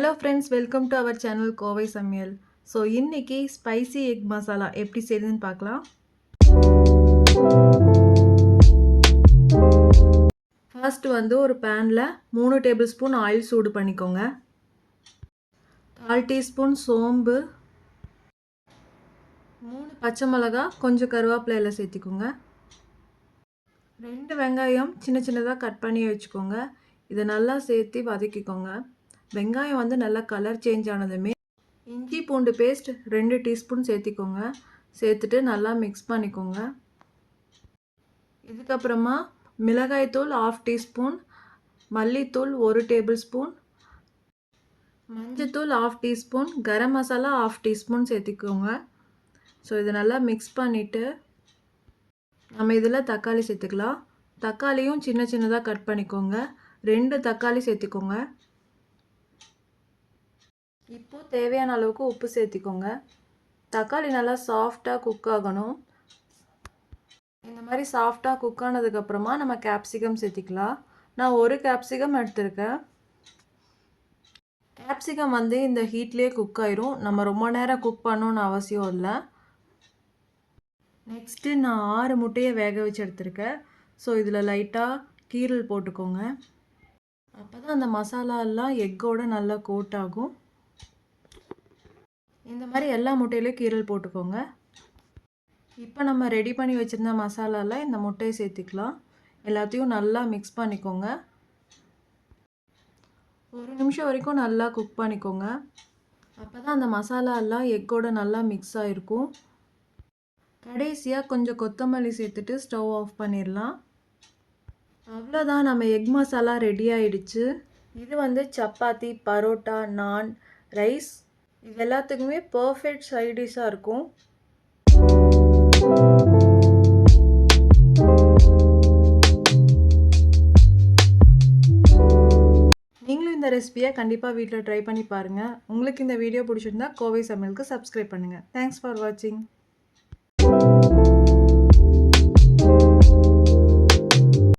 Hello friends, welcome to our channel Kovai Samayal. So இன்னைக்கு spicy egg masala எப்படி செய்யுதுன்னு பார்க்கலாம். ஃபர்ஸ்ட் ஒரு பேனில் 3 டேபிள் ஸ்பூன் ஆயில் சூடு பண்ணிக்கோங்க. 1/4 டீஸ்பூன் சோம்பு, 3 பச்சை மிளகா, கொஞ்சம் கருவேப்பிலை சேர்த்திக்கோங்க. 2 வெங்காயம் சின்ன சின்னதாக கட் பண்ணி வச்சுக்கோங்க. இதை நல்லா சேர்த்து வதக்கிக்கோங்க. வெங்காயம் நல்லா கலர் சேஞ்ச் ஆனதுமே இஞ்சி பூண்டு பேஸ்ட் 2 டீஸ்பூன் சேர்த்திக்கோங்க. சேர்த்துட்டு நல்லா மிக்ஸ் பண்ணிக்கோங்க. இதுக்கப்புறமா மிளகாய்த்தூள் 1/2 டீஸ்பூன், மல்லித்தூள் 1 டேபிள் ஸ்பூன், மஞ்சத்தூள் 1/2 டீஸ்பூன், கரம் மசாலா 1/2 டீஸ்பூன் சேர்த்திக்கோங்க. ஸோ இதை நல்லா மிக்ஸ் பண்ணிவிட்டு நம்ம இதில் தக்காளி சேர்த்துக்கலாம். தக்காளியும் சின்ன சின்னதாக கட் பண்ணிக்கோங்க. 2 தக்காளி சேர்த்துக்கோங்க. இப்போ தேவையான அளவுக்கு உப்பு சேர்த்திக்கோங்க. தக்காளி நல்லா சாஃப்டாக குக் ஆகணும். இந்த மாதிரி சாஃப்டாக குக் ஆனதுக்கப்புறமா நம்ம கேப்சிகம் சேர்த்திக்கலாம். நான் 1 கேப்சிகம் எடுத்திருக்கேன். கேப்சிகம் இந்த ஹீட்லேயே குக் ஆயிரும். நம்ம ரொம்ப நேரம் குக் பண்ணணும்னு அவசியம் இல்லை. நெக்ஸ்ட்டு நான் 6 முட்டையை வேக வச்சு எடுத்திருக்கேன். ஸோ இதில் லைட்டாக கீரல் போட்டுக்கோங்க. அப்போ தான் அந்த மசாலாலாம் எக்கோடு நல்லா கோட் ஆகும். இந்த மாதிரி எல்லா முட்டையிலையும் கீரல் போட்டுக்கோங்க. இப்போ நம்ம ரெடி பண்ணி வச்சுருந்த மசாலாவில் இந்த முட்டையை சேர்த்துக்கலாம். எல்லாத்தையும் நல்லா மிக்ஸ் பண்ணிக்கோங்க. 1 நிமிஷம் வரைக்கும் நல்லா குக் பண்ணிக்கோங்க. அப்போ தான் அந்த மசாலாலாம் எக்கோடு நல்லா மிக்ஸ் ஆகிருக்கும். கடைசியாக கொஞ்சம் கொத்தமல்லி சேர்த்துட்டு ஸ்டவ் ஆஃப் பண்ணிடலாம். அவ்வளோதான், நம்ம எக் மசாலா ரெடி ஆகிடுச்சு. இது சப்பாத்தி, பரோட்டா, நான், ரைஸ் இது எல்லாத்துக்குமே பர்ஃபெக்ட் சைட் டிஷ்ஷாக இருக்கும். நீங்களும் இந்த ரெசிபியை கண்டிப்பாக வீட்டில் ட்ரை பண்ணி பாருங்கள். உங்களுக்கு இந்த வீடியோ பிடிச்சிருந்தா கோவை சமையலுக்கு சப்ஸ்கிரைப் பண்ணுங்கள். தேங்க்ஸ் ஃபார் வாட்சிங்.